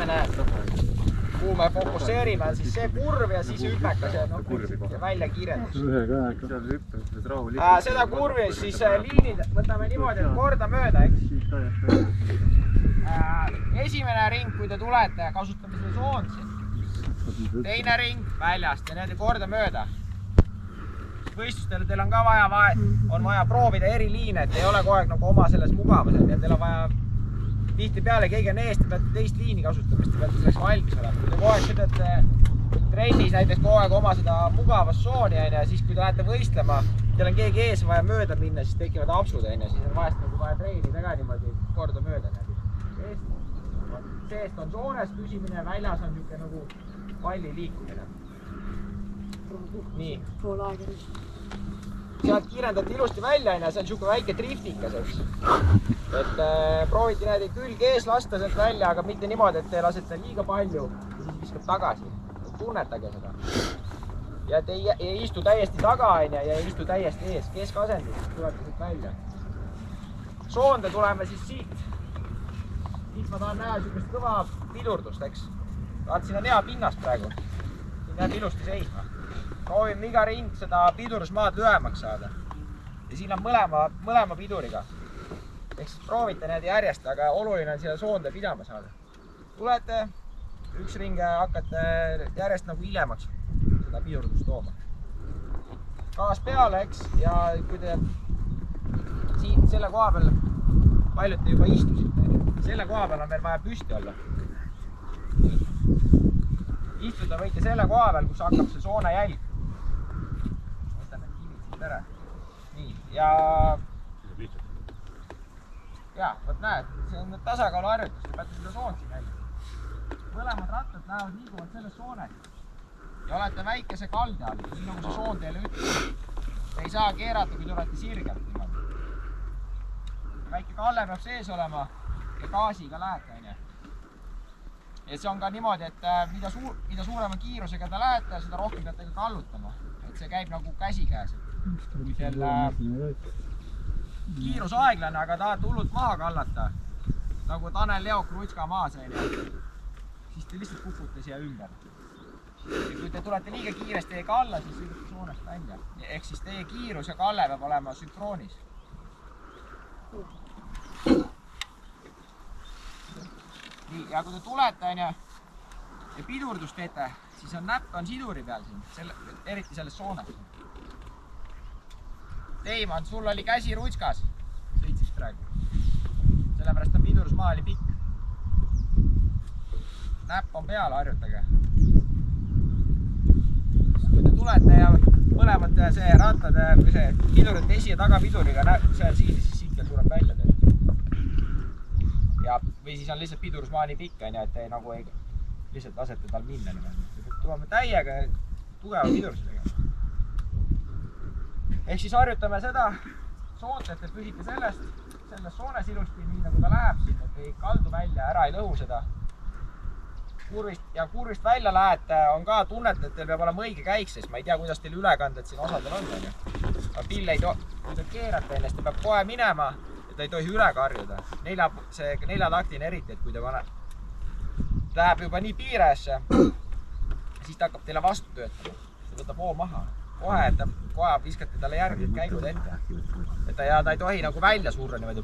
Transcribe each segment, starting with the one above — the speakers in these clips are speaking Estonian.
esimene, kuhu me fokusseerime, on siis see kurv ja siis hüpekas ja välja kiirendus. Seda kurvi siis liinid võtame niimoodi, et korda mööda, eks? Esimene ring, kui te tulete, kasutame seda soond siin. Teine ring väljast ja need korda mööda. Võistlustel teil on ka vaja proovida eri liine, et ei ole kogu aeg nagu oma selles mugavusel ja teil on vaja tihti peale keegi on eest, te peate teist liini kasutamist, te peate selleks valmis olema. Kui te kogu aeg sõidate trennis näiteks kogu aeg oma seda mugavussooni ja siis kui te lähete võistlema, teil on keegi ees vaja mööda minna, siis tekivad apsud ja siis on vahest nagu vaja treenida ka niimoodi korda mööda. Seest on soones püsimine, väljas on niisugune nagu palli liikumine. Nii. Sealt kiirendate ilusti välja, see on niisugune väike driftikas, eks. Et prooviti näide külg ees lasta sealt välja, aga mitte niimoodi, et te lasete liiga palju ja siis viskab tagasi. Tunnetage seda. Ja te ei istu täiesti taga ja ei istu täiesti ees. Keskasendis tulete siit välja. Soonde tuleme siis siit. Siit ma tahan näha niisugust kõva pidurdust, eks. Vaat siin on hea pinnas praegu. Siin jääb ilusti seisma. Proovime iga ring seda pidurusmaad lühemaks saada. Ja siin on mõlema piduriga. Ehk siis proovite need järjest, aga oluline on siia soonde pidama saada. Tulete, üks ring hakkate järjest nagu hiljemaks seda pidurdust tooma. Gaas peale, eks, ja kui te siin selle koha peal, paljud te juba istusite, selle koha peal on veel vaja püsti olla. Istuda võite selle koha peal, kus hakkab see soone jälg. Võtan need kivid siit ära. Nii, ja võt näed, see on tasakaalu harjutus, te peate seda soont siin välja. Mõlemad rattad näevad liiguvad selles soones ja olete väikese kalde all, nii nagu see soon teile ütleb. Te ei saa keerata, kui te olete sirgelt. Väike kalle peab sees olema ja gaasiga lähete. Ja see on ka niimoodi, et mida suurema kiirusega te lähete, seda rohkem peate ka kallutama. Et see käib nagu käsikäes. Kui teil kiirus aeglane, aga tahate hullult maha kallata, nagu Tanel Leok Rutska maas, siis te lihtsalt kukute siia ümber. Ja kui te tulete liiga kiiresti teie kalla, siis sõidate soonest välja. Ehk siis teie kiirus ja kalle peab olema sünkroonis. Nii, ja kui te tulete ja pidurdust teete, siis on näpp on siduri peal siin, eriti selles soones. Teimann, sul oli käsi rutskas, sõitsid praegu. Sellepärast on pidurusmaa oli pikk. Näpp on peal, harjutage. Kui te tulete ja mõlemad see rattad, see pidurite esi- ja tagapiduriga, see on siin, siis siit tuleb välja teile. Või siis on lihtsalt pidurusmaa nii pikk, et te nagu ei lihtsalt lasete tal minna. Tuleme täiega tugeva pidurusega. Ehk siis harjutame seda soont, et te püsite selles soones ilusti, nii nagu ta läheb siin, et ei kaldu välja, ära ei lõhu seda. Kurvist välja lähete, on ka tunnet, et teil peab olema õige käik, sest ma ei tea, kuidas teil ülekanded siin osadel on. Aga pill ei tohi, kui te keerate ennast, te peab kohe minema. Ta ei tohi üle karjuda. See neljataktine eriti, et kui te läheb juba nii piiresse, siis ta hakkab teile vastu töötama. Ta võtab hoo maha. Kohe viskate talle järgmised käigud ette. Ja ta ei tohi nagu välja surra niimoodi.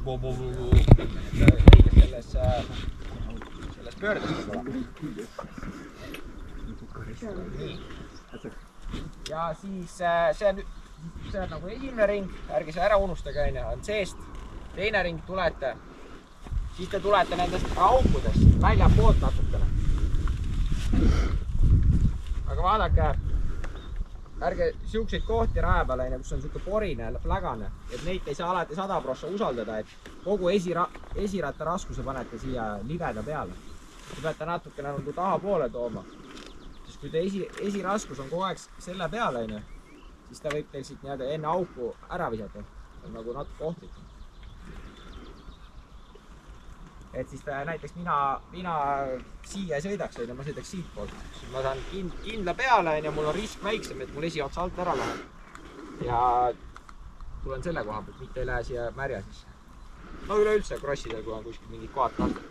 Selles pöördes võib olla. Ja siis see on nagu esimene ring, ärge see ära unustage, on seest. Teine ring tulete, siis te tulete nendest aukudest välja poolt natukene. Aga vaadake, ärge siukseid kohti raja peale, kus on siuke porine ja plägane, et neid ei saa alati 100% usaldada, et kogu esiratta raskuse panete siia libeda peale. Te peate natukene nagu taha poole tooma, sest kui te esiraskus on kogu aeg selle peale, siis ta võib teil siit enne auku ära visata, see on nagu natuke ohtlik. Et siis näiteks mina siia ei sõidaks, ma sõidaks siit poolt. Ma saan kindla peale ja mul on risk väiksem, et mul esiots alt ära läheb. Ja tulen selle koha pealt, mitte ei lähe siia märja sisse. No üleüldse krossidel, kui on kuskil mingid kohad kasvab.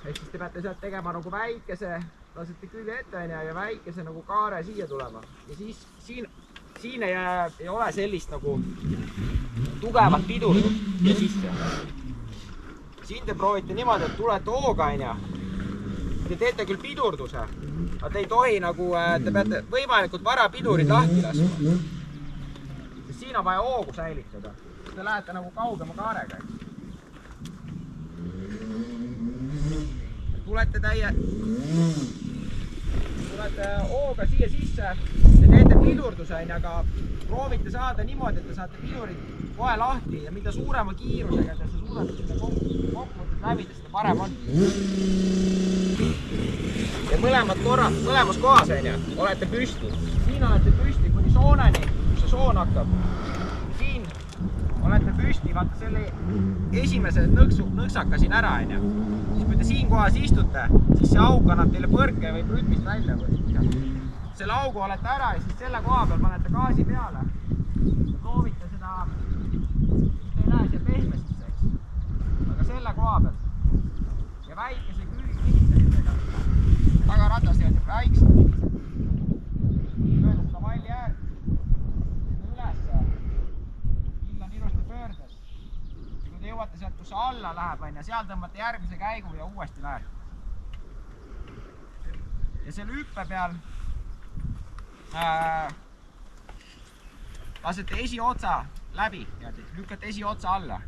ehk siis te peate sealt tegema nagu väikese, lasete külje ette ja väikese nagu kaare siia tulema. Ja siis siin ei ole sellist nagu tugevat pidurdust ja sisse. Siin te proovite niimoodi, et tulete hooga, te teete küll pidurduse, aga te ei tohi nagu, te peate võimalikult vara pidurid lahti laskma. Siin on vaja hoogu säilitada. Te lähete nagu kaugema kaarega. Tulete hooga siia sisse, te teete pidurduse, aga proovite saada niimoodi, et te saate pidurid kohe lahti ja mida suurema kiirusega te suudate seda kokkuvõttes läbida, seda parem on. Ja mõlemas kohas olete püsti. Siin olete püsti kuni sooneni, kus see soon hakkab. Siin olete püsti, vaata selle esimese nõksaka siin ära. Siis kui te siin kohas istute, siis see auk annab teile põrke ja võib rütmist välja võtta. Selle augu olete ära ja siis selle koha peal panete gaasi peale. Proovite seda, te ei lähe siia pehmestiseks, aga selle koha peal. Ja väikese külgkinnitamisega. Tagaratas jääb väiksed kinnitamisega. Mööda seda valli äärt. Ülesse. Pill on ilusti pöördes. Ja kui te jõuate sealt, kus alla läheb, seal tõmbate järgmise käigu ja uuesti läheb. Ja selle hüppe peal lasete esiotsa läbi, lükkate esiotsa alla.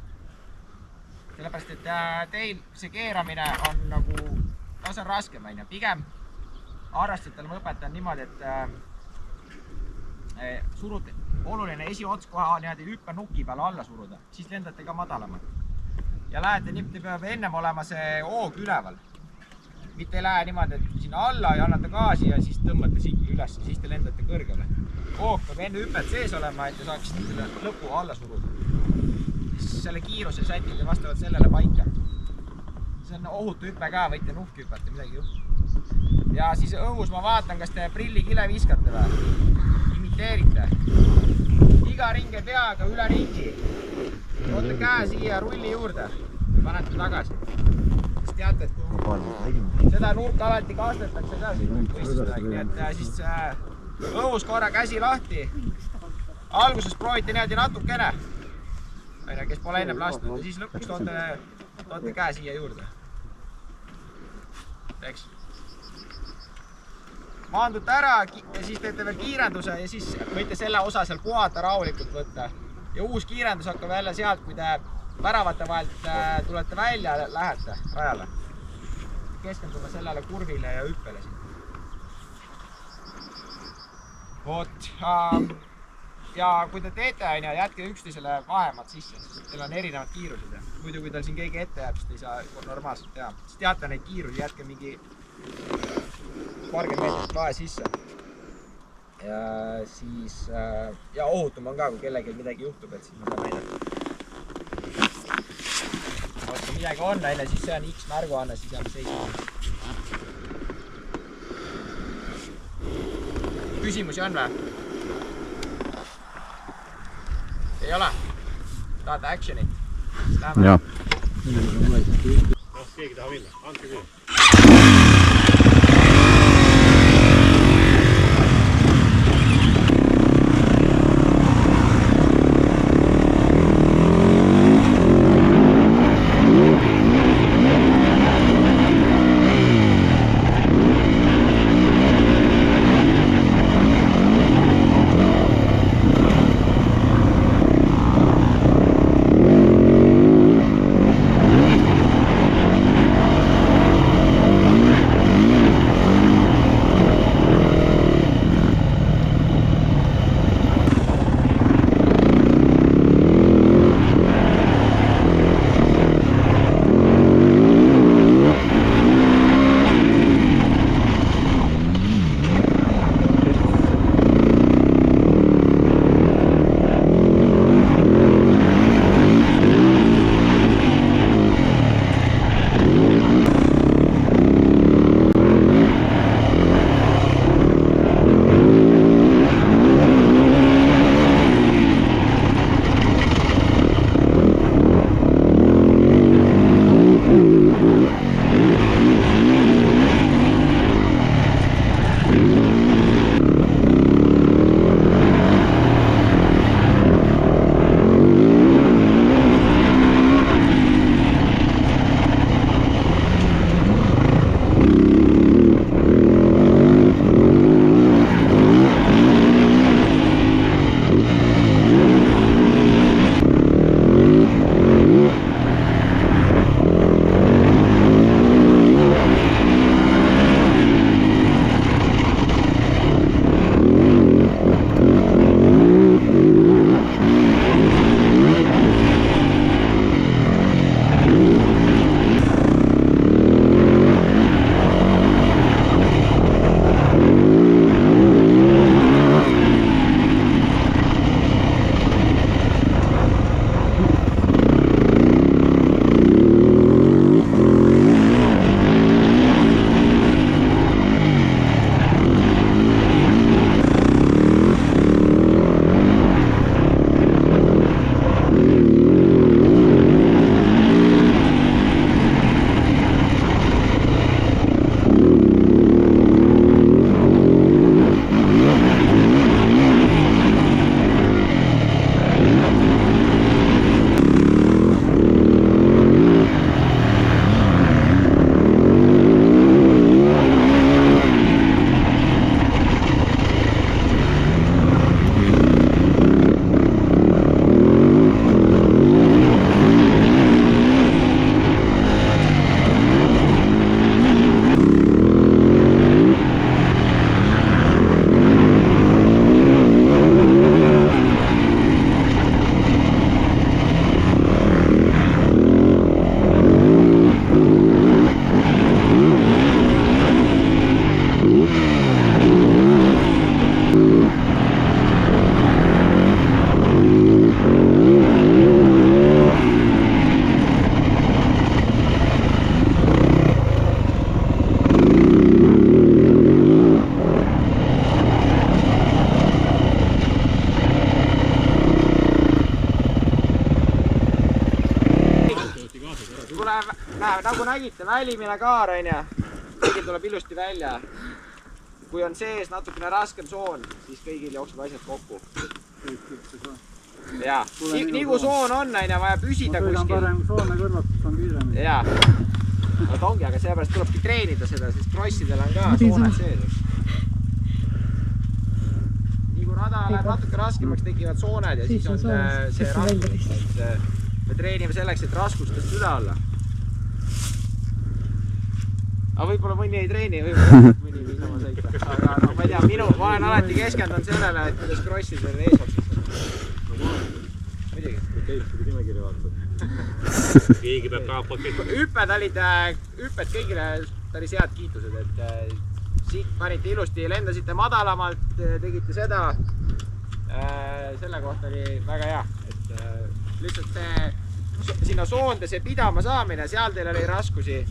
Sellepärast, et teil see keeramine on nagu tasa raskem. Pigem harrastajatele ma õpetan niimoodi, et surute oluline esiots kohe hüppe nuki peale alla suruda, siis lendate ka madalamalt. Ja lähete niimoodi, peab ennem olema see hoog üleval. Mitte ei lähe niimoodi, et sinna alla ja annate gaasi ja siis tõmbate siit üles ja siis te lendate kõrgele. Hoog peab enne hüpet sees olema, et te saaksite selle lõpu alla suruda. Siis selle kiiruse sätite vastavalt sellele paika. See on ohutu hüpe ka, võite nuhki hüpata, midagi juhtu. Ja siis õhus ma vaatan, kas te prillikile viskate või? Imiteerite. Iga ring ei pea, aga üle ringi. Toote käe siia rulli juurde. Panete tagasi. Siis teate, et kui seda nurka alati kastetakse ka siin võistlustel. Nii et siis õhus korra käsi lahti. Alguses proovite niimoodi natukene, kes pole enne lastud. Ja siis lõpuks toote käe siia juurde. Eks. Maandute ära ja siis teete veel kiirenduse ja siis võite selle osa seal puhata rahulikult võtta. Ja uus kiirendus hakkab jälle sealt, kui te väravate vahelt tulete välja ja lähete rajale. Keskendume sellele kurvile ja hüppele siin. Vot. Ja kui te teete, jätke üksteisele vahemad sisse. Teil on erinevad kiirused. Muidu kui teil siin keegi ette jääb, siis te ei saa normaalselt teha. Siis teate neid kiirusi, jätke mingi paarkümmend meetrit vahe sisse. Ja siis ja ohutum on ka, kui kellelgi midagi juhtub, et siis ma saan näidata. Kui midagi on, siis see on X märguanne, siis jääb seisma. Küsimusi on või? Ei ole? Tahate actionit? Läheme. Jah. Keegi taha minna, andke küll. nagu nägite, välimine kaar on ja kõigil tuleb ilusti välja. Kui on sees natukene raskem soon, siis kõigil jookseb asjad kokku. Jaa, nii kui soon on, vaja püsida kuskil. Ma parem soone kõrvatus on kiiremini. Jaa, no ongi, aga seepärast tulebki treenida seda, sest krossidel on ka sooned sees. Nii kui rada läheb natuke raskemaks, tekivad sooned ja siis on see raskus. Me treenime selleks, et raskustest üle olla. Aga võib-olla mõni ei treeni, võib-olla mõni niisama sõita. Aga no, ma ei tea, ma olen alati keskendunud sellele, et kuidas krossidel ees otsustama. Muidugi. Keegi nimekirja vaatad. Keegi peab ka pakett. Hüpped kõigile päris head kiitused, et siit panite ilusti, lendasite madalamalt, tegite seda. Selle kohta oli väga hea, et lihtsalt sinna soonde see pidama saamine, seal teil oli raskusi.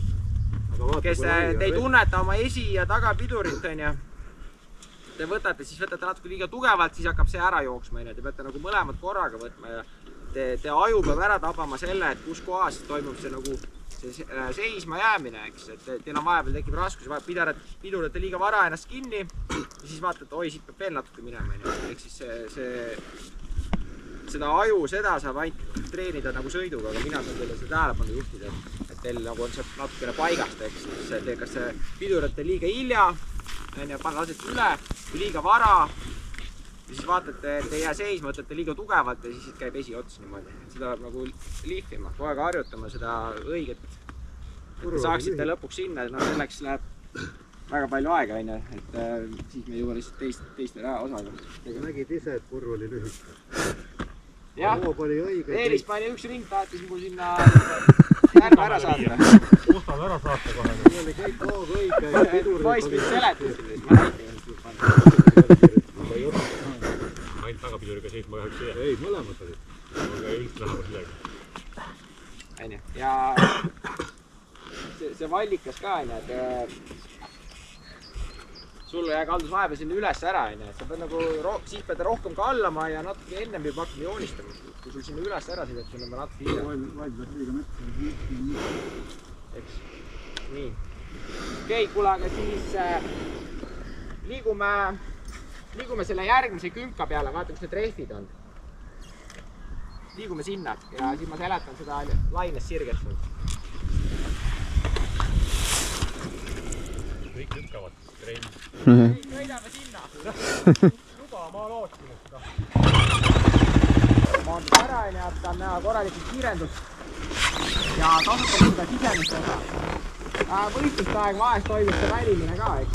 Kes te ei tunneta oma esi- ja tagapidurit, te võtate natuke liiga tugevalt, siis hakkab see ära jooksma. Te peate nagu mõlemad korraga võtma ja te aju peab ära tabama selle, et kus kohas toimub see nagu seisma jäämine. Teil on vahepeal tekib raskusi, pidurate liiga vara ennast kinni ja siis vaatate, oi, siit peab veel natuke minema. Ehk siis seda aju, seda saab ainult treenida nagu sõiduga, aga mina saan teile seda tähelepanu juhtida, et teil nagu on see natukene paigast, ehk siis te kas pidurate liiga hilja, lasete üle või liiga vara ja siis vaatate, et ei jää seisma, võtate liiga tugevalt ja siis käib esi ots niimoodi. Seda peab nagu lihvima, kogu aeg harjutama seda õiget, et te saaksite lõpuks sinna, no selleks läheb väga palju aega, et siis me juba lihtsalt teiste osaga. Aga nägid ise, et kurv oli lühike. Jah, õige, Eelis pani üks ring, tahtis mul sinna järve ära saata. Ostame ära saata kohe. See oli kõik hoog õige ja pidurid. Poiss mind seletas, ma näitan just panna. Ma ainult tagapiduriga seisma kahjuks ei jää. Ei, mõlemad olid. Aga üldse lähevad midagi. Ja see vallikas ka, sul kaldus vahepeal sinna üles ära, sa pead nagu, siis pead rohkem kallama ja natuke ennem juba hakkama joonistama. Kui sul sinna üles ära sõidab, sul on natuke hilja. Vaid peab liiga metsa. Eks, nii. Okei, kuule, aga siis liigume selle järgmise künka peale, vaata, kus need rehvid on. Liigume sinna ja siis ma seletan seda laines sirget sul. Kõik lükkavad. Sõidame sinna. Juba, ma lootsin, et seda. Maandus ära, on näha korralikult kiirendust ja kasutan seda sisemist osa. Võistluste aeg vahest toimub see välimine ka, et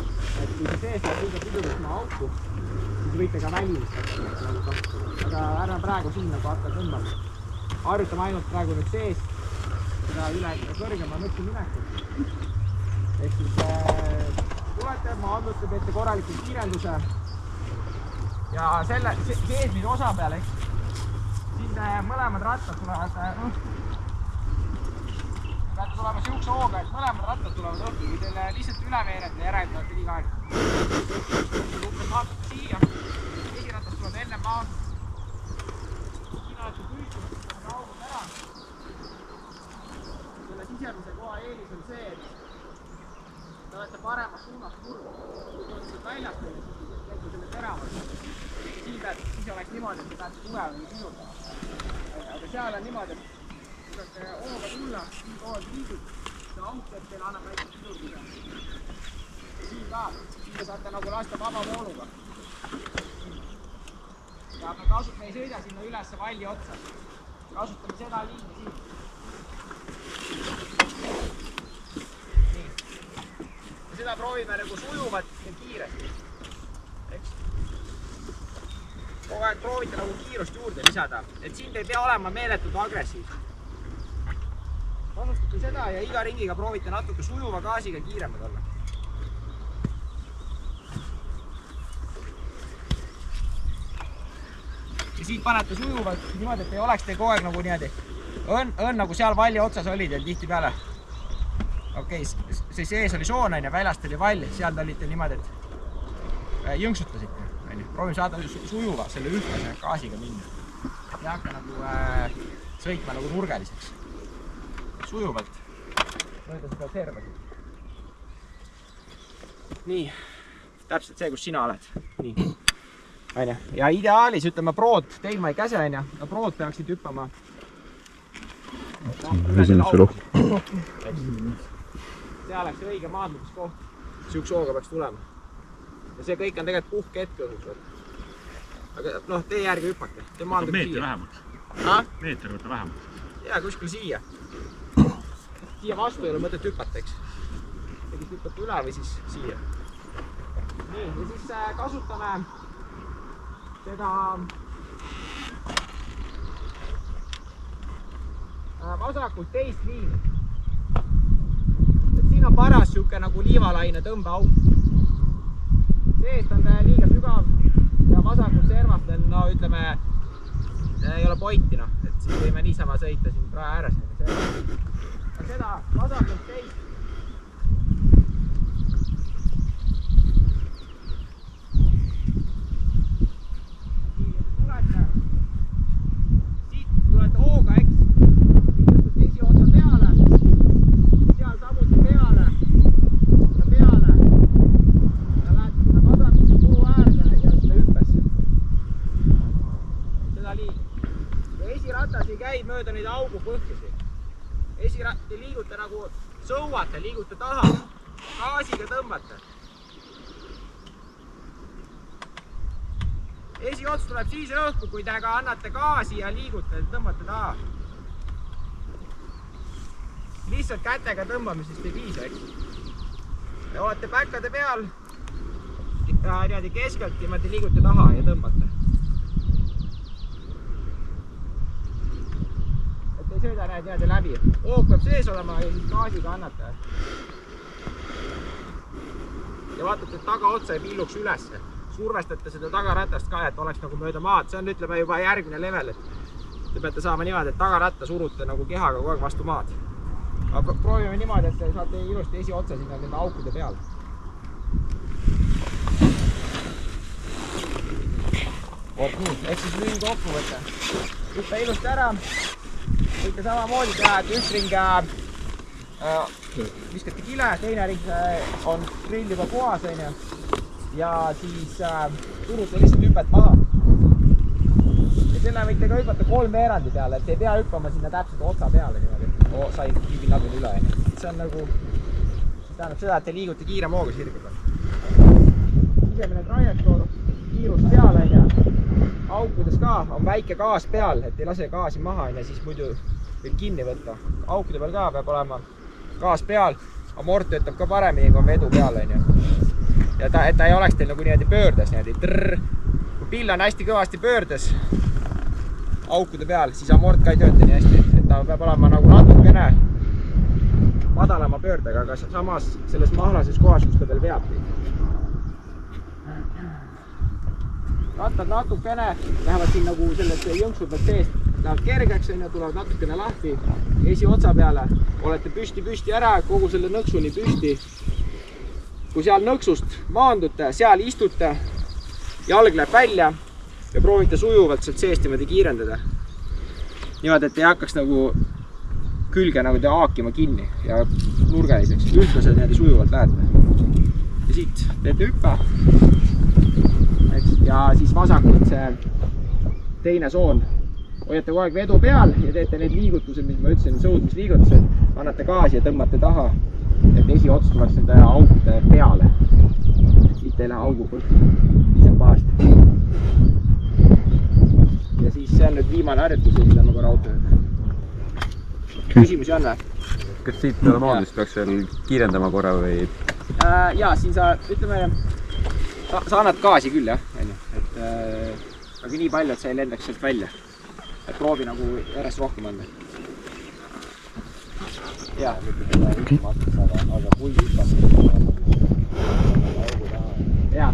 kui see sees saab liiga piduristma auku, siis võite ka välimist kasutada. Aga ärme praegu siin nagu hakka tõmbama. Harjutame ainult praegu nüüd sees seda üle kõrgema nutsu minekut. Ehk siis tulete, maandute, teete korralikult kiirenduse ja selle seesmise osa peale, siin mõlemad rattad tulevad, peate tulema siukse hooga, et mõlemad rattad tulevad õhku, kui teile lihtsalt üle veerete ja järelikult liiga aeg. Umbes maandute siia, esirattas tuleb enne maandust. Siin olete püüstu, võtate augud ära. Selle sisemise koha eelis on see, et te olete paremas suunas kurva. Kui te olete väljast teile, siis käite selle teravalt. Siis oleks niimoodi, et te peate tugevamini pidurdama. Aga seal on niimoodi, et kui saate hooga tulla, siin koos liigud, see auk teeb teile annab väike pidurdida. Siin ka, siin te saate nagu lasta vaba vooluga. Ja me ei sõida sinna üles valli otsa. Kasutame seda liini siin. Seda proovime nagu sujuvalt ja kiiresti. Kogu aeg proovite nagu kiirust juurde lisada, et siin ei pea olema meeletult agressiivsed. Kasutate seda ja iga ringiga proovite natuke sujuva gaasiga kiiremad olla. Ja siit panete sujuvalt niimoodi, et ei oleks teil kogu aeg nagu niimoodi. On nagu seal valli otsas oli teil tihti peale. Okei, see sees oli soon, väljast oli vall, seal te olite niimoodi, et jõnksutasite. Proovime saada sujuva, selle ühtlase gaasiga minna. Ei hakka nagu sõitma nagu nurgeliseks. Sujuvalt. mööda seda servasid. nii, täpselt see, kus sina oled. nii. Aine. Ja ideaalis ütleme prood, teil ma ei käse, aine. No prood peaksid hüppama. Esimesse lohku. See oleks õige maandlumiskoht. Sihukese hooga peaks tulema. Ja see kõik on tegelikult puhkehetk õhus. Aga noh, tee järgi hüppake. Tee maandlum siia. Meeter vähemalt. Meeter võtta vähemalt. Jaa, kuskil siia. Siia vastu ei ole mõtet hüppata, eks. Tegid hüppata üle või siis siia. Nii, ja siis kasutame seda vasakult teist liini. Et siin on paras siuke nagu liivalaine tõmbeauk. Seest on ta liiga sügav ja vasakult servast on, no ütleme, ei ole pointi, noh. Et siis võime niisama sõita siin prae ääres. Aga seda vasakult teist. Mööda neid augu põhjusi. Te liigute nagu sõuate, liigute taha, gaasiga tõmbate. Esiots tuleb siis õhku, kui te ka annate gaasi ja liigute, tõmbate taha. Lihtsalt kätega tõmbamisest ei piisa, eks. Ja olete päkkade peal ja niimoodi keskelt niimoodi liigute taha ja tõmbate. Sööda näed niimoodi läbi. Hoog peab sees olema ja siis gaasiga annate. Ja vaatate, et tagaotsa ei pilluks ülesse. Survestate seda tagaratast ka, et oleks nagu mööda maad. See on ütleme juba järgmine level, et te peate saama niimoodi, et tagaratta surute nagu kehaga kogu aeg vastu maad. Aga proovime niimoodi, et te saate ilusti esiotsa sinna nende aukude peal. Vot nii, ehk siis lühi kokkuvõte. Hüppe ilusti ära. Võite samamoodi teha, et üks ring viskate kile, teine ring on grill juba puhas, ja siis surute lihtsalt hüpet maha. Ja selle võite ka hüpata 3 veerandi peale, et ei pea hüppama sinna täpselt otsa peale niimoodi. Sai kiibil nabin üle. See on nagu, see tähendab seda, et te liigute kiirem hooga sirgega. Sisemine trajektoor, kiirus peale, aukudes ka on väike gaas peal, et ei lase gaasi maha, ja siis muidu võib kinni võtta. Aukude peal ka peab olema gaas peal, amort töötab ka paremini, kui on vedu peal. Ja et ta ei oleks teil nagu niimoodi pöördes. Kui pill on hästi kõvasti pöördes aukude peal, siis amort ka ei tööta nii hästi. Et ta peab olema nagu natukene madalama pöördega, aga samas selles mahlases kohas, kus ta veel veab. Rattad natukene lähevad siin nagu sellest jõnksu pealt seest, lähevad kergeks, tulevad natukene lahti esiotsa peale. Olete püsti ära, kogu selle nõksuni püsti. Kui seal nõksust maandute, seal istute, jalg läheb välja ja proovite sujuvalt sealt seest niimoodi kiirendada. Niimoodi, et ei hakkaks nagu külge nagu te haakima kinni ja nurgeliseks. Ühtlased niimoodi sujuvalt lähete. Ja siit teete hüppe. Ja siis vasakult see teine soon. Hoiate kogu aeg vedu peal ja teete need liigutused, mis ma ütlesin, sõudmisliigutused. Annate gaasi ja tõmbate taha, et esiots tuleks nende aukude peale. Siit ei lähe augu põhja. Siis on pahasti. Ja siis see on nüüd viimane harjutus ja siis lähme korra auto. Küsimusi on või? Kas siit maandlust peaks veel kiirendama korra või? Jaa, siin sa, ütleme, sa annad gaasi küll, jah, aga nii palju, et sa ei lendaks sealt välja. Et proovi nagu järjest rohkem anda. Jaa. Aga kui hüppad jaa.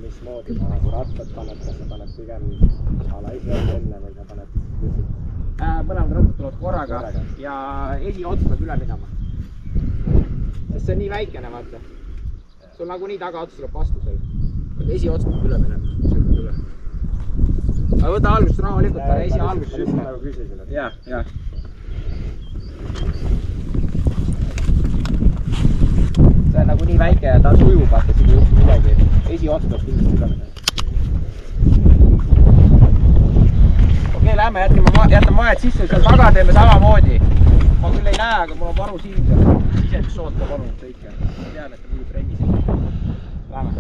Mismoodi sa nagu rattad paned, kas sa paned pigem ala esiotsa enne või sa paned mõlemad rattad tulevad korraga ja esiots peab üle minema. Sest see on nii väikene, vaata. Sul nagu nii tagaots tuleb vastu seal. Esiots peab üle minema. Aga võta algusest rahulikult, pane esi algusest. Nagu küsisin. Jaa. see on nagu nii väike ja ta sujub, vaata siin ei juhtu midagi. Esiots peab kindlasti üle. Okei, lähme jätame vahed sisse, seal taga teeme samamoodi. Ma küll ei näe, aga mul on varu siin seal. Sisemissoot ka varu kõike. Ma tean, et ta muidu trenni siin. Lähme.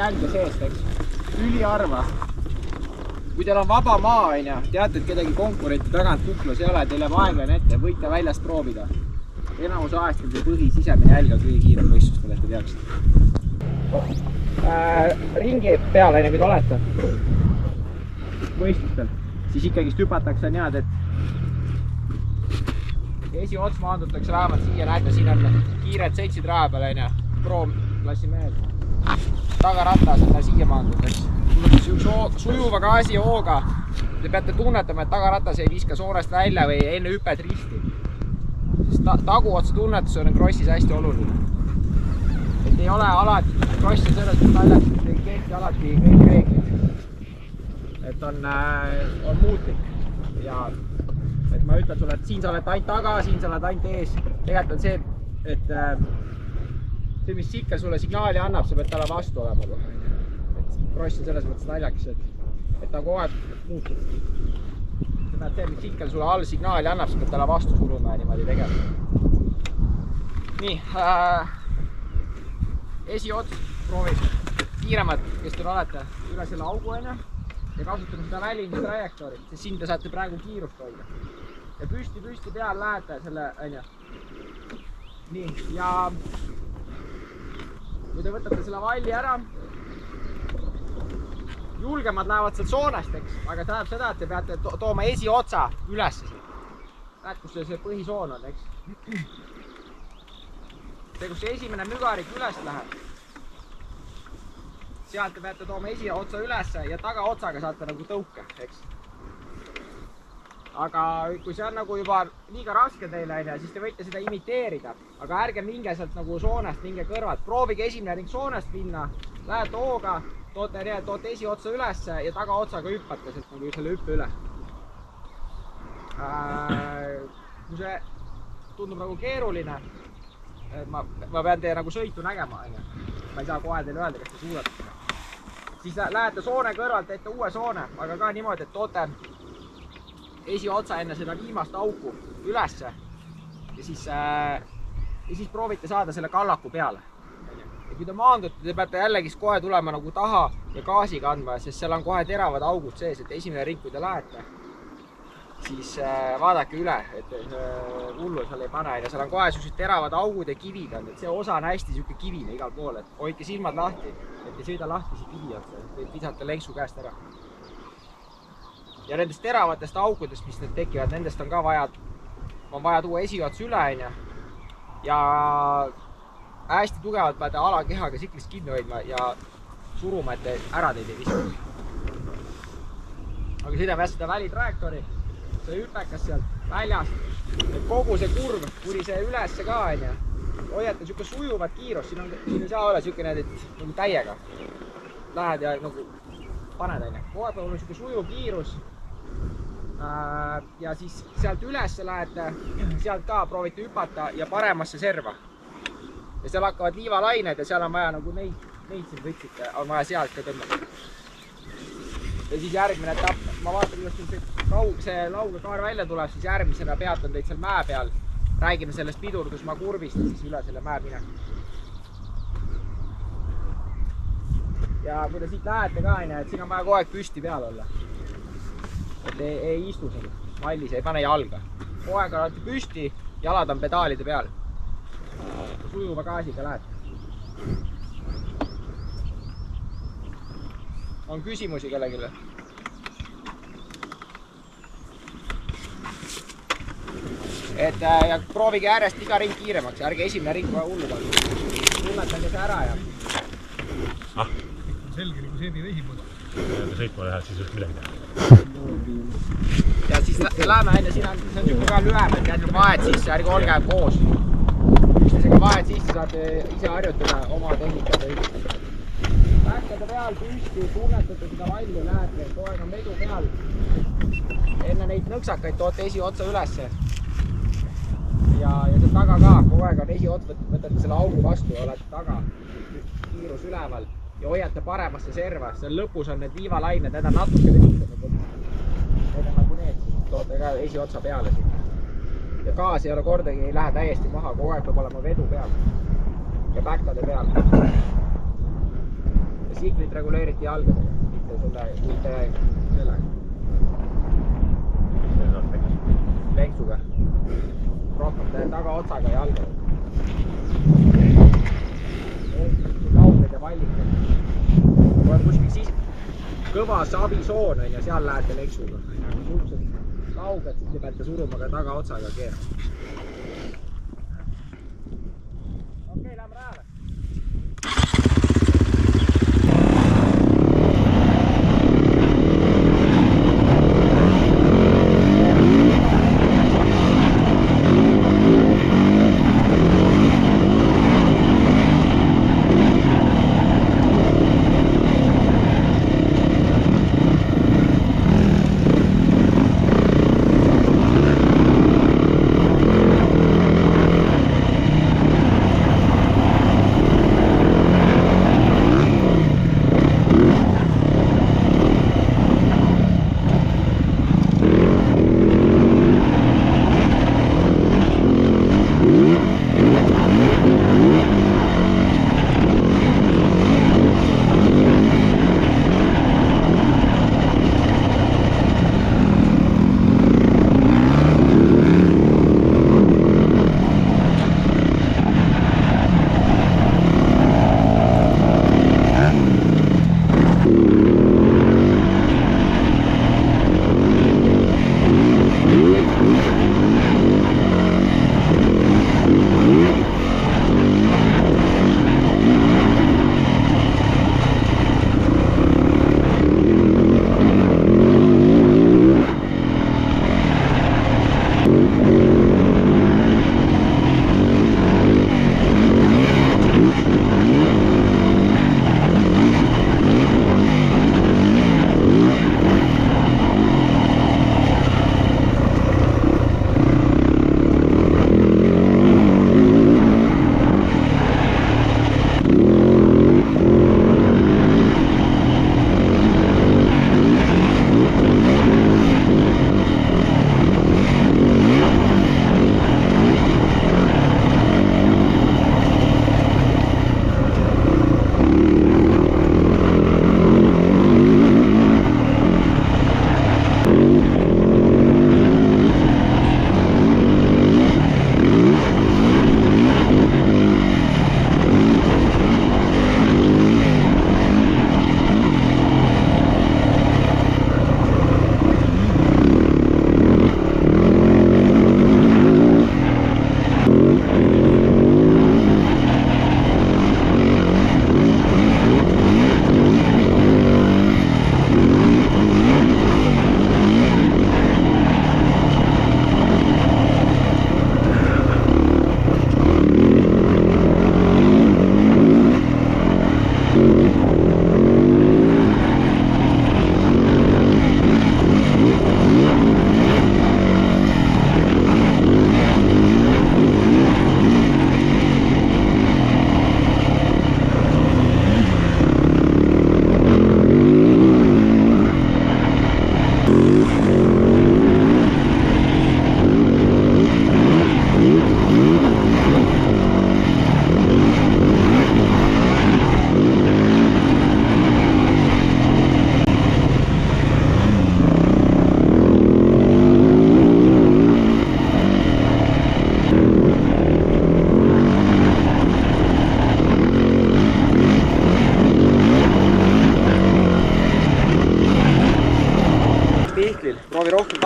jälge seest, eks. Üliharva. Kui teil on vaba maa, teate, et kedagi konkurenti tagant kuklas ei ole, teil jääb aeglane ette, võite väljast proovida. Enamus ajast on see põhi sisemine jälg kõige kiirem võistlustel, et te teaksite. Ringi peale, kui te olete võistlustel, siis ikkagist hüpatakse niimoodi, et esiots maandutakse vähemalt siia, näete, siin on kiired seitsid raja peal, M-klassi mehed. Tagaratas on siia maandunud, eks. Tuleb sujuva gaasi hooga. Te peate tunnetama, et tagaratas ei viska soonest välja või enne hüpet risti. Taguotsa tunnetus on krossis hästi oluline. Et ei ole alati, kross on selles naljas, et ei kehti alati kõik reeglid. Et on muutlik. Ja et ma ütlen sulle, et siin sa oled ainult taga, siin sa oled ainult ees. Tegelikult on see, et see, mis sikkel sulle signaali annab, sa pead talle vastu olema. Et kross on selles mõttes naljakas, et ta kogu aeg muutub. Sa pead see, mis sikkel sulle all signaali annab, sa pead talle vastu suruma ja niimoodi tegema. Nii, esiots proovib kiiremad, kes te olete üle selle augu ja kasutame seda välimist trajektoori, sest siin te saate praegu kiirust hoida. Ja püsti peal lähete selle, Nii, ja kui te võtate selle valli ära, julgemad lähevad sealt soonest, eks, aga tähendab seda, et te peate tooma esiotsa ülesse siin. Näed, kus see põhisoon on, eks. Kus see esimene mügarik üles läheb, sealt te peate tooma esiotsa ülesse ja tagaotsaga saate nagu tõuke, eks. Aga kui see on nagu juba liiga raske teile, siis te võite seda imiteerida, aga ärge minge sealt nagu soonest, minge kõrvalt. Proovige esimene ring soonest minna, lähete hooga, toote esiotsa ülesse ja tagaotsaga hüppate sealt nagu selle hüppe üle. Kui see tundub nagu keeruline, ma pean teie nagu sõitu nägema, ma ei saa kohe teile öelda, kas te suudate seda. Siis lähete soone kõrvalt, teete uue soone, aga ka niimoodi, et toote esiotsa enne seda viimast auku ülesse ja siis proovite saada selle kallaku peale. Ja kui te maandute, te peate jällegi kohe tulema nagu taha ja gaasiga andma, sest seal on kohe teravad augud sees, et esimene ring, kui te lähete, siis vaadake üle, et hullu seal ei pane. Ja seal on kohe sellised teravad augud ja kivid on, et see osa on hästi siuke kivine igal pool, et hoidke silmad lahti, et ei sõida lahtisi kivi otsa, et visata lenksu käest ära. Ja nendest teravatest augudest, mis need tekivad, nendest on ka vaja tuua esiots üle ja hästi tugevalt peate alakehaga siklist kinni hoidma ja suruma, et ära teid ei viskaks. Aga sõidame seda välitrajektoori, see hüpekas sealt väljast, et kogu see kurv, kuni see ülesse ka hoiate siuke sujuvat kiirust, siin ei saa olla siuke nagu täiega. Lähed ja nagu paned kohe peab olla siuke sujuv kiirus. Ja siis sealt ülesse lähete, sealt ka proovite hüpata ja paremasse serva. Ja seal hakkavad liivalained ja seal on vaja nagu neid siin võtsite, on vaja sealt ka tõmmata. Ja siis järgmine etapp, ma vaatan, kuidas see lauge kaar välja tuleb, siis järgmisena peatan teid seal mäe peal. Räägime sellest pidurdusmaa kurvist ja siis üle selle mäe minek. Ja kui te siit lähete ka, et siin on vaja kogu aeg püsti peal olla. Et ei istu seal mallis, ei pane jalga. Kogu aeg olete püsti, jalad on pedaalide peal. Sujuva gaasiga lähed. On küsimusi kellegile? Ja proovige järjest iga ring kiiremaks, ärge esimene ring kohe hullu panna. Tunnetage see ära ja... Selge nagu seebi vesipõda. Ja sõitma lähed, siis just midagi teha. Ja siis läheme, siin on siuke ka lühem, et jätke vahet sisse, ärge olge koos. Üksteisega vahet sisse saate ise harjutada oma tehnikat õigust. Pähkade peal püsti, tunnetate seda valju, lähete, kogu aeg on vedu peal. Enne neid nõksakaid toote esiotsa ülesse. Ja see taga ka, kogu aeg on esiots, võtate selle augu vastu ja olete taga. Kiirus üleval ja hoiate paremasse serva. Seal lõpus on need liivalained, need on natuke vedutada. Need on nagu need, toote ka esiotsa peale siin. Ja gaas ei ole kordagi, ei lähe täiesti maha, kogu aeg peab olema vedu peal. Ja päkkade peal. Ja siklit reguleeriti jalgadega, mitte selle. Lenksuga. Rohkem tagaotsaga jalgadega. Lauged ja vallikad. Kui on kuskil siis kõva sabisoon ja seal lähete lenksuga. Suhteliselt lauged, siis te peate suruma ka tagaotsaga keerama. Okei, lähme läheme.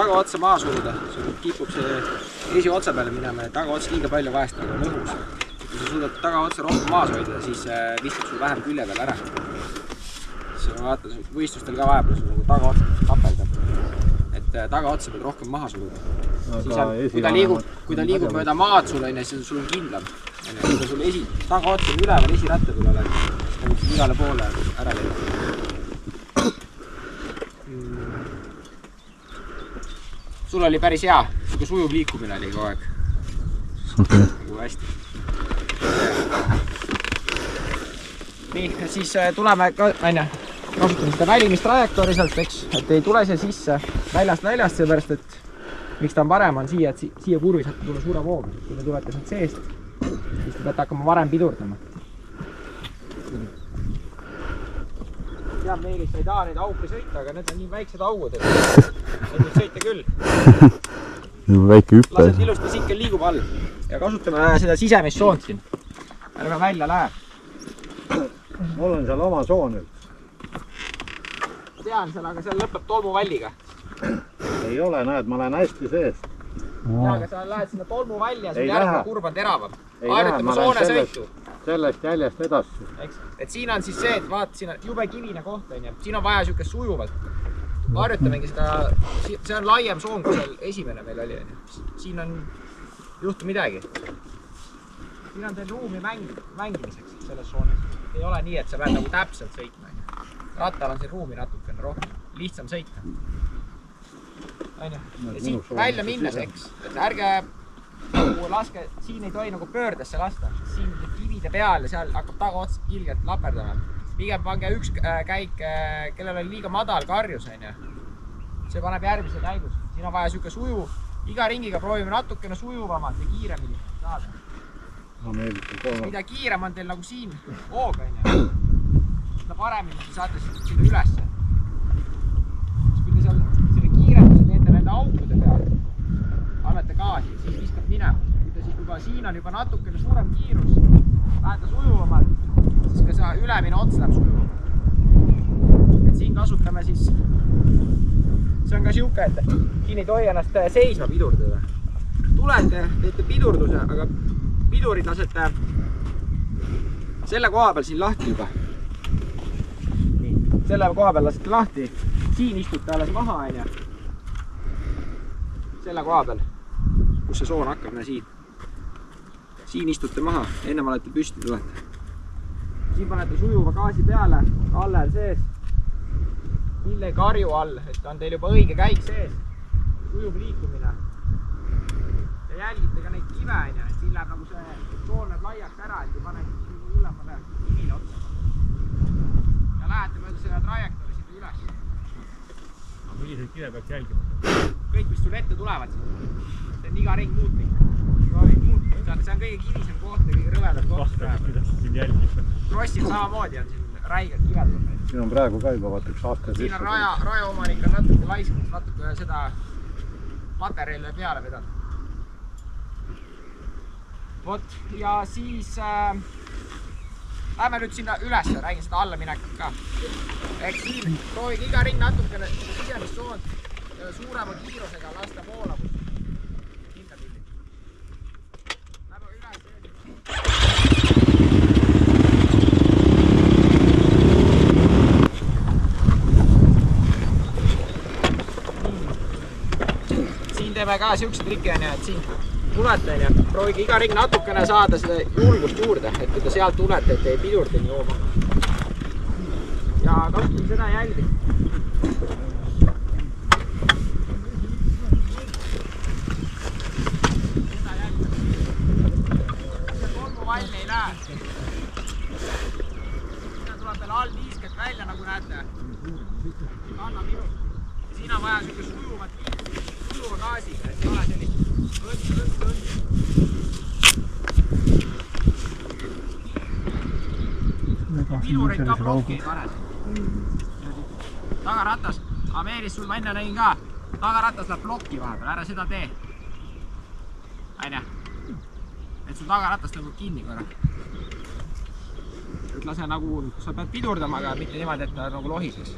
tagaotsa maha suruda, sul kipub see esiotsa peale minema ja tagaots liiga palju vahest on õhus. Kui sa suudad tagaotsa rohkem maas hoida, siis viskab sul vähem külje peale ära. Siis vaata, võistlustel ka vahepeal sul nagu tagaotsa tapeldab. Et tagaotsa pead rohkem maha suruda. Kui ta liigub mööda maad sul on, siis sul on kindlam. Kui ta sul tagaotsa on üleval esiratta tule oled, siis ta võid igale poole ära leida. Sul oli päris hea, siuke sujuv liikumine oli kogu aeg. Nagu hästi. Nii, siis tuleme kasutame seda välimistrajektoori sealt, eks, et ei tule see sisse väljast, seepärast, et miks ta on parem, on siia, et siia kurvi saate tulla suure vooga. Kui te tulete sealt seest, siis te peate hakkama varem pidurdama. Tead, Meelis, sa ei taha neid auke sõita, aga need on nii väiksed augud, et neid võib sõita küll. Väike hüppe. Lased ilusti sikkel liigub all ja kasutame seda sisemist soont siin. Ärme välja läheb. Mul on seal oma soon nüüd. Tean seal, aga seal lõpeb tolmuvalliga. Ei ole, näed, ma olen hästi sees. Ja, aga sa lähed sinna tolmuvalli ja sul järgmine kurb on teravam. Harjutame soone sõitu. Sellest jäljest edasi. Et siin on siis see, et vaat, siin on jube kivine koht, siin on vaja siukest sujuvalt. Harjutamegi seda, see on laiem soon, kui seal esimene meil oli. Siin on juhtu midagi. Siin on teil ruumi mängimiseks selles soones. Ei ole nii, et sa pead nagu täpselt sõitma. Rattal on siin ruumi natukene rohkem, lihtsam sõita. Ja siit välja minnes, eks, et ärge laske, siin ei tohi nagu pöördesse lasta. Siin kivide peal ja seal hakkab tagaots ilgelt laperdama. Pigem pange üks käik, kellel oli liiga madal karjus, see paneb järgmise käigus. Siin on vaja siuke suju. Iga ringiga proovime natukene sujuvamalt ja kiiremini saada. Mida kiirem on teil nagu siin hoog, seda paremini saate sinna ülesse. Kui te seal selle kiirenduse teete nende aukude peal, annate gaasi, siis viskab minema. Kui te siis juba siin on juba natukene suurem kiirus, lähete sujuvamalt, siis ka see ülemine ots läheb sujuvamalt. Et siin kasutame siis, see on ka siuke, et siin ei tohi ennast seisma pidurdada. Tulete, teete pidurduse, aga pidurid lasete selle koha peal siin lahti juba. Selle koha peal lasete lahti, siin istute alles maha, selle koha peal, kus see soon hakkab, siin istute maha, ennem olete püsti tulete. Siin panete sujuva gaasi peale, allel sees, mille karju all, et on teil juba õige käik sees, sujuv liikumine. Ja jälgite ka neid kive, et siin läheb nagu see soon läheb laiaks ära, et ei pane ülemale kivile otsa. Ja lähete mööda selle trajektoori sinna üles. Milliseid kive peaks jälgima? Kõik, mis sul ette tulevad siin. See on iga ring muutlik. See on kõige kivisem koht ja kõige rõvedam koht. Kuidas siin jälgib? Krossil samamoodi on siin räigelt kivedud. Siin on praegu ka juba vaata üks aasta. Siin on rajaomanik on natuke laisknud, natuke seda materjali peale vedanud. Vot, ja siis lähme nüüd sinna üles, räägin seda alla minekut ka. Ehk siin proovige iga ring natukene sisemist soont suurema kiirusega lasta voolavust. Hinda pildi. Lähme üles. Siin teeme ka siukse triki, et siin tulete, proovige iga ring natukene saada seda julgust juurde, et kui te sealt tulete, et ei pidurte nii jooma. Ja kasutame seda jälgi. Seda jälgi. See tolmuvall ei lähe. Siin tuleb veel all liisket välja, nagu näete. Anna minut. Siin on vaja siuke sujuvat gaasiga, et ei ole sellist õnd. Pidureid ka plokki ei pane. Tagaratas, Ameeris sul ma enne nägin ka, tagaratas läheb plokki vahepeal, ära seda tee. Aine, et sul tagaratas tõmbab kinni korra. Et lase nagu, sa pead pidurdama, aga mitte niimoodi, et ta nagu lohises.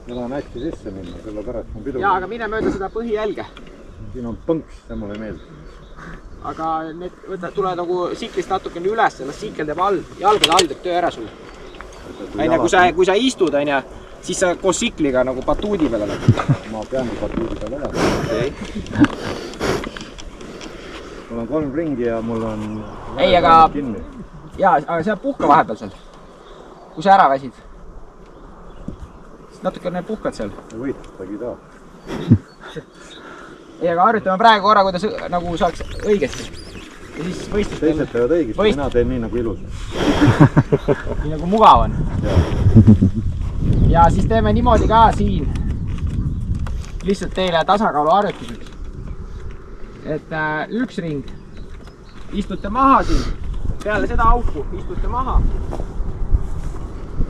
ma tahan hästi sisse minna, sellepärast ma pidu. jaa, aga mine mööda seda põhijälge. Siin on põnks, see mulle meeldib. Aga need tule nagu siklist natukene üles, las sikkel teeb all, jalgade all teeb töö ära sul. Kui sa istud, siis sa koos sikliga nagu batuudi peal oled. Ma peangi batuudi peal olema. Mul on 3 ringi ja mul on ei, aga kinni. Jaa, aga sa puhka vahepeal seal. Kui sa ära väsid. Siis natukene puhkad seal. Võitagi taha. ei, aga harjutame praegu korra, kuidas nagu saaks õigesti. Ja siis võistlust. Teised teevad õigesti, mina teen nii nagu ilus. nii nagu mugav on. Ja siis teeme niimoodi ka siin. Lihtsalt teile tasakaalu harjutuseks. Et üks ring. Istute maha siin. Peale seda auku istute maha.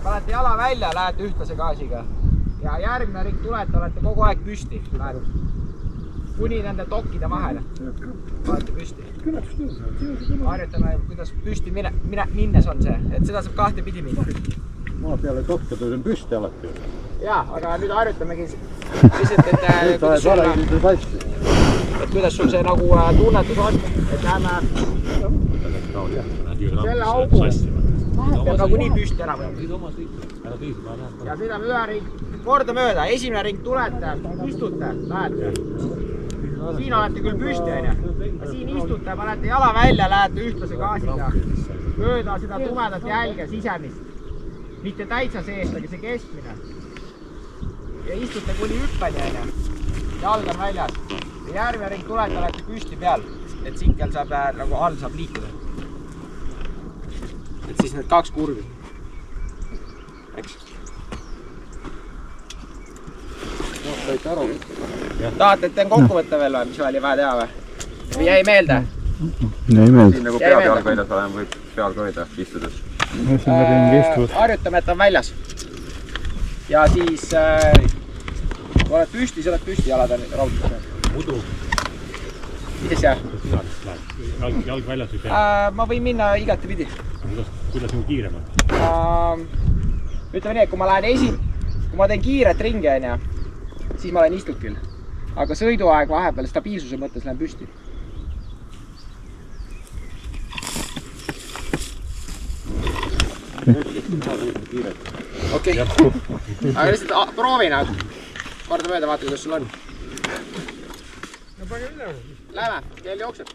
Panete jala välja, lähete ühtlase gaasiga. Ja järgmine ring tulete, olete kogu aeg püsti. Kuni nende tokkide vahele. Olete püsti. Harjutame, kuidas püsti minnes on see. Et seda saab kahte pidi minna. Ma peale tokke tõusen püsti alati. Jaa, aga nüüd harjutamegi lihtsalt, et kuidas sul see nagu tunnetus on. Et läheme selle augu vahepeal nagu nii püsti ära võtta. Ja sõidame ühe ring korda mööda. Esimene ring tulete, istute, lähete. Siin olete küll püsti, siin istute, panete jala välja, lähete ühtlase gaasiga. Mööda seda tumedat jälge sisemist. Mitte täitsa seest, aga see keskmine. Ja istute kuni hüppeni, jalg on väljas. Ja järgmine ring tulete, olete püsti peal, et sinkel saab nagu all saab liikuda. Et siis need 2 kurvi. Eks? Tahate, et teen kokkuvõtte veel või, mis oli vaja teha või? Või jäi meelde? Jäi meelde. Siin nagu peab jalg väljas olema, võib peal ka hoida istudes. Harjutame, et on väljas. Ja siis kui oled püsti, siis oled püsti, jalad on raudselt. Mudu. Mises jah? Jalg väljas või peal? Ma võin minna igati pidi. Kuidas nagu kiirem on? Ütleme nii, et kui ma teen kiiret ringi, siis ma olen istukil. Aga sõiduaeg vahepeal stabiilsuse mõttes lähen püsti. Okei. Aga lihtsalt proovina. Korda mööda, vaata, kuidas sul on. Lähme, kell jookseb.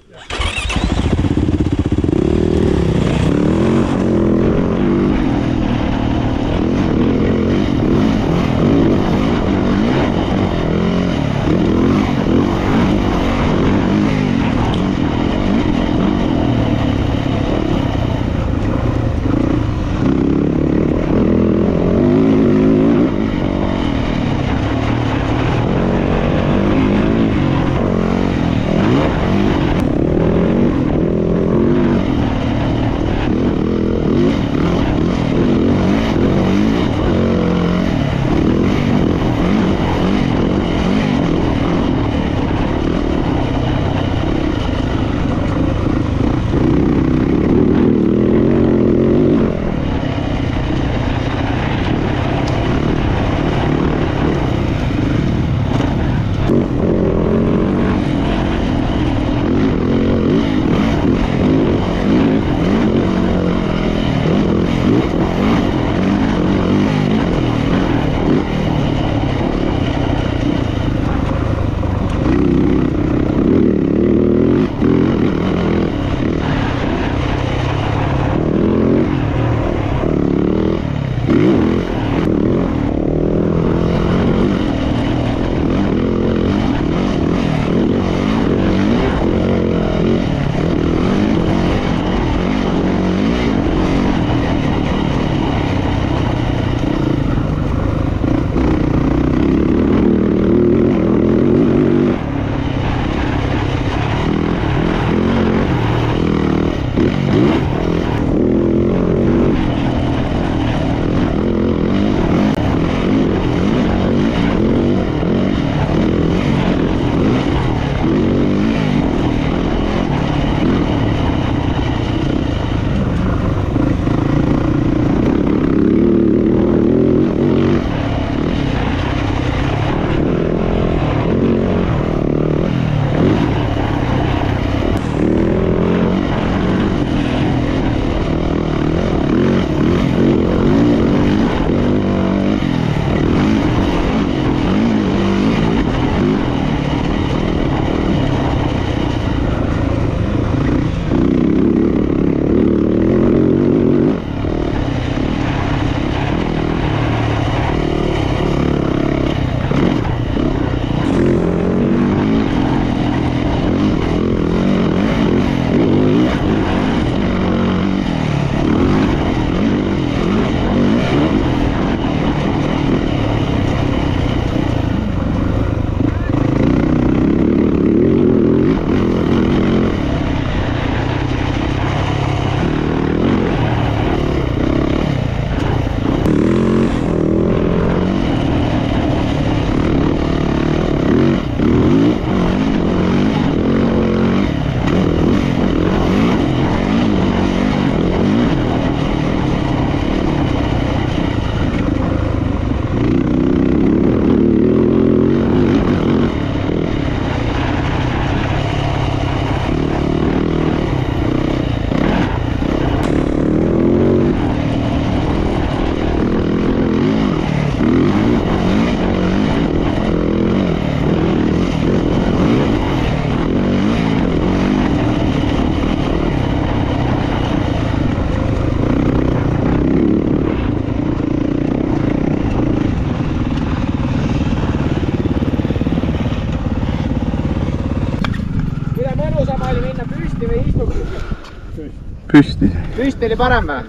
püsti. püsti oli parem või?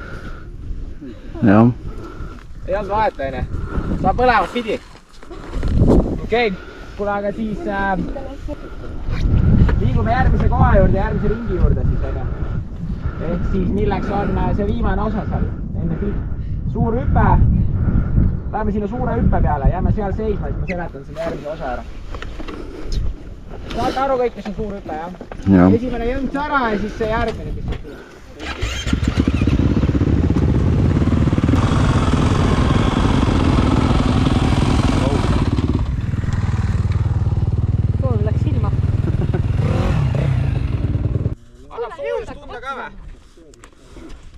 jah. ei olnud vahet, onju. saab mõlemat pidi. okei, kuule, aga siis liigume järgmise koha juurde, järgmise ringi juurde siis, onju. ehk siis milleks on see viimane osa seal, enne suur hüpe. Läheme sinna suure hüppe peale, jääme seal seisma, siis ma seletan selle järgmise osa ära. saate aru kõik, mis on suur hüpe, jah? esimene jõnks ära ja siis see järgmine, mis on suur.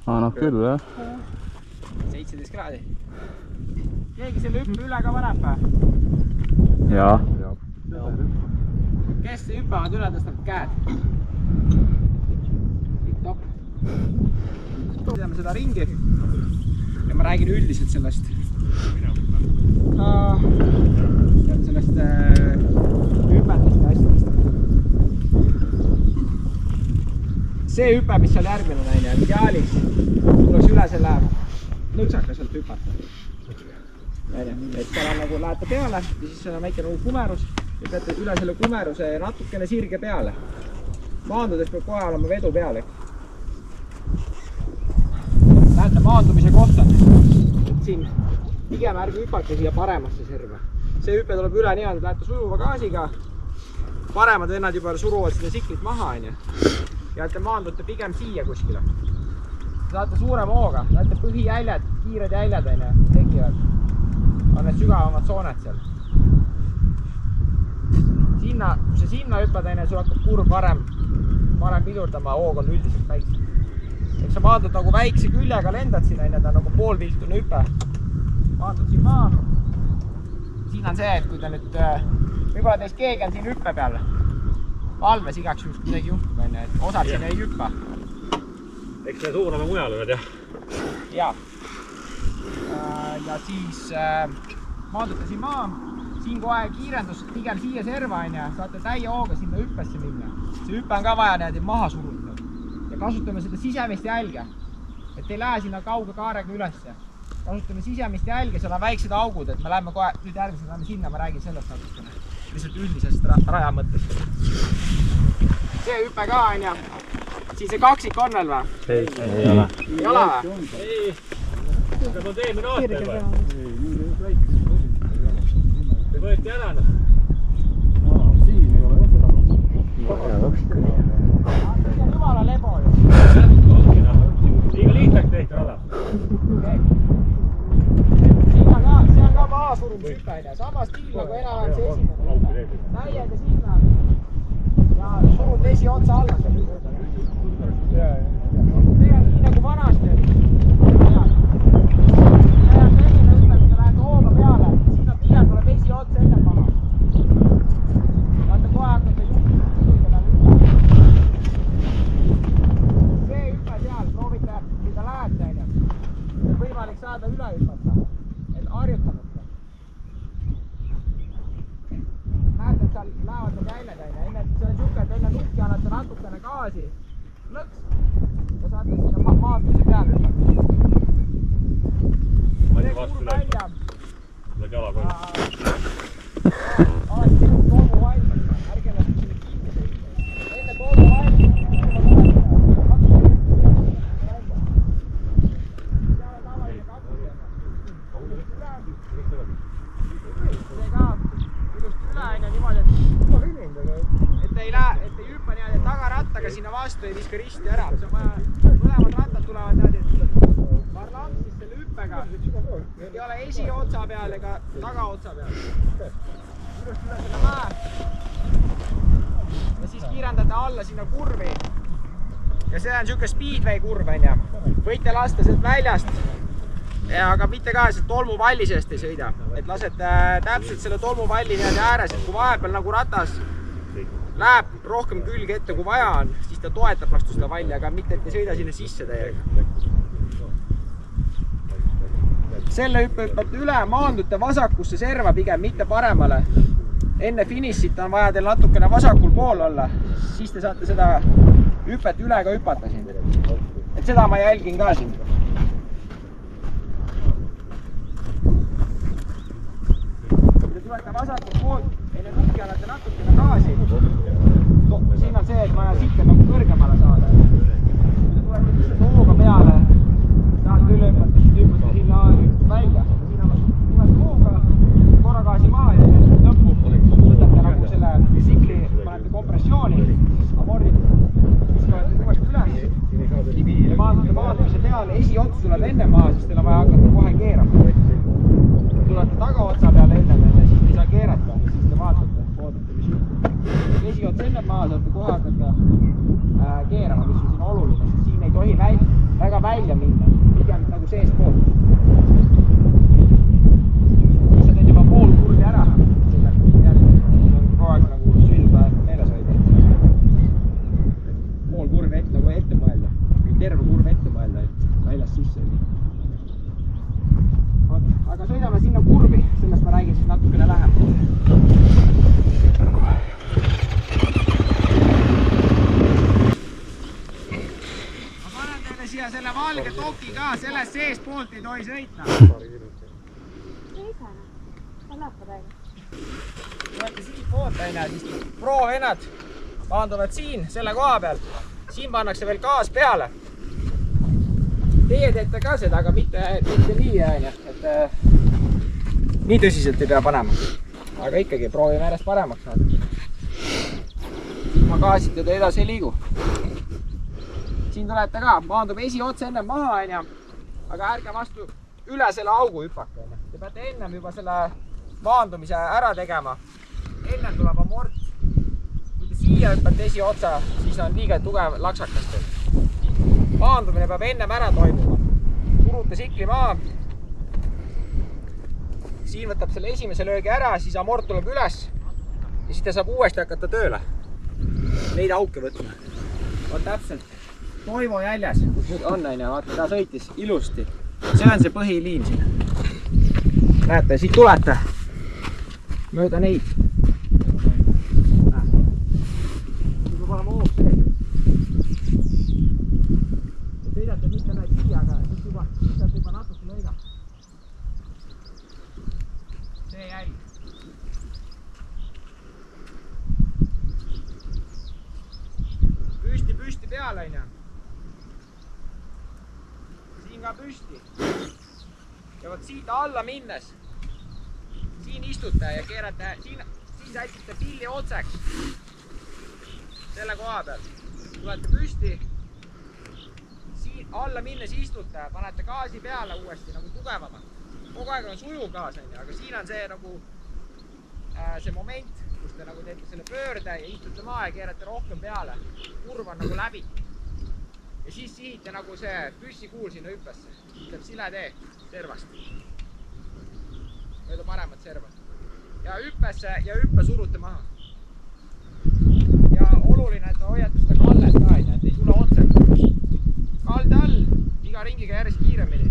annab küll, jah. 17 kraadi. keegi selle hüppe üle ka paneb või? jaa. kes see hüppavad üle, tõstab käed? Tipp-topp. teeme seda ringi. ja ma räägin üldiselt sellest. sellest hüpetest ja asjadest. see hüpe, mis seal järgmine on, ideaalis tuleks üle selle nõksaka sealt hüpata. et seal on nagu, lähete peale ja siis seal on väike nagu kumerus ja peate üle selle kumeruse natukene sirge peale. maandudes peab kohe olema vedu peal. näete, maandumise koht on, et siin pigem ärge hüpake siia paremasse serva. see hüpe tuleb üle niimoodi, et lähete sujuva gaasiga. paremad vennad juba suruvad seda siklit maha, onju. ja te maandute pigem siia kuskile. saate suurema hooga, näete põhijäljed, kiired jäljed tekivad. on need sügavamad sooned seal. Sinna, kui sa sinna hüppad, sul hakkab kurv parem pidurdama, hoog on üldiselt väiksem. eks sa maandud nagu väikse küljega, lendad siin, ta on nagu poolviltune hüpe. maandud siin maa. siin on see, et kui ta nüüd, võib-olla teist keegi on siin hüppe peal. valves igaks juhuks midagi juhtub, et osad siin ei hüppa. eks me suuname mujale veel, jah? jaa. ja siis maandute siin maa. siin kohe kiirendus pigem siia serva, saate täie hooga sinna hüppesse minna. see hüppe on ka vaja niimoodi maha suruda. ja kasutame seda sisemist jälge. et ei lähe sinna kauge kaarega ülesse. kasutame sisemist jälge, seal on väiksed augud, et me läheme kohe, nüüd järgmisena läheme sinna, ma räägin sellest natukene. lihtsalt üldisest raja mõttest. see hüpe ka, siin see kaksik on veel või? ei ole. ei ole või? ei. see on eelmine aasta või? see võeti ära. siin ei ole jah seda. see on jumala lebo ju. liiga lihtsaks tehtud ala. see on ka maha surunud hüpe, sama stiil nagu enam-vähem see esimene. täiega sinna ja surud vesi otsa alla. see on nii nagu vanasti oli. see on selline hüpe, kui sa lähed hooga peale, siis on pigem tuleb vesi otsa enne maha. vaata kohe hakkate juhtida see hüpe seal, proovite, kui te lähete, on võimalik saada üle hüpata, et harjutada seda. näete, et seal lähevad need jäljed, enne see on siuke, et enne nukki annate natukene gaasi, lõks ja saate sinna maandumise peale hüpata. see kurv välja. Lägi jala kohe. alati teeb tolmu valmis, ärge ennast sinna kinni sõita. enne tolmu valmis, sinna vastu ei viska risti ära, see on vaja, mõlemad rattad tulevad niimoodi, et parlanksis selle hüppega ei ole esiotsa peal ega tagaotsa peal. Ilusti üle selle mäe ja siis kiirendate alla sinna kurvi ja see on siuke speedway kurv, võite lasta sealt väljast, aga mitte ka sealt tolmuvalli seest ei sõida, et lasete täpselt selle tolmuvalli niimoodi ääres, et kui vahepeal nagu ratas läheb rohkem külge ette kui vaja on, siis ta toetab vastu seda valli, aga mitte, et ei sõida sinna sisse täiega. selle hüppate üle, maandute vasakusse serva pigem, mitte paremale. enne finišit on vaja teil natukene vasakul pool olla, siis te saate seda hüpet üle ka hüpata siin. et seda ma jälgin ka siin. Kui te tulete vasakult poolt, enne nukki annate natukene gaasi. Siin on see, et vaja sitte nagu kõrgemale saada. Kui te tulete lihtsalt hooga peale, tahate üle hüppate sinna välja. Siin on hooga, korra gaasi maha ja lõppu võtate nagu selle sikli, panete kompressiooni, amordid, viskavate uuesti üles ja maandumise peale esiots tuleb enne maha, siis teil on vaja hakata kohe keerama. Tulete tagaotsa peale enne, siis ei saa keerata, siis te vaatate, ootate, mis juhtub. Esiots enne maha saate kohe hakata keerama, mis on siin oluline, sest siin ei tohi väga välja minna, pigem nagu seest poolt. Sa teed juba pool kurvi ära, seda kogu aeg nagu sõidupäev meeles hoida. Pool kurvi ette mõelda, või terve kurv ette mõelda, et väljast sisse. Aga sõidame sinna kurvi, sellest ma räägin siis natukene lähemalt. Ma panen teile siia selle valge toki ka, sellest seest poolt ei tohi sõita. Tulete siit poolt aina, siis pro-vennad maanduvad siin, selle koha peal. Siin pannakse veel gaas peale. Teie teete ka seda, aga mitte nii aina, et nii tõsiselt ei pea panema. Aga ikkagi proovime järjest paremaks saada. Ilma gaasita te edasi ei liigu. Siin tulete ka, maandub esiots enne maha, aga ärge vastu üle selle augu hüpake. Te peate ennem juba selle maandumise ära tegema. Ennem tuleb amort. Kui te siia hüppate esiotsa, siis on liiga tugev laksakas teil. Maandumine peab ennem ära toimuma. Surute sikli maa. Siin võtab selle esimese löögi ära, siis amort tuleb üles. Ja siis ta saab uuesti hakata tööle. Neid auke võtma. On täpselt. Toivo jäljes, kus nüüd on, vaata, ta sõitis ilusti. See on see põhiliin siin. Näete, siit tulete. Mööda neid. Nüüd peab olema hoog see. Sõidate mitte näed siia, aga siis juba natuke lõiga. See jäi. Püsti peale, siin ka püsti. Ja võt siit alla minnes. Siin istute ja keerate, siin sätsite pilli otseks. Selle koha peal. Tulete püsti. Siin alla minnes istute, panete gaasi peale uuesti nagu tugevamalt. Kogu aeg on sujuv gaas, aga siin on see nagu see moment, kus te nagu teete selle pöörde ja istute maa ja keerate rohkem peale. Kurv on nagu läbi. Ja siis sihite nagu see püssikuul sinna hüppesse. Ütleb sile tee servast. Mööda paremat servast. Ja hüppesse ja hüppe surute maha. Ja oluline, et hoiate seda kallet ka, et ei tule otse. Kalde all, iga ringiga järjest kiiremini.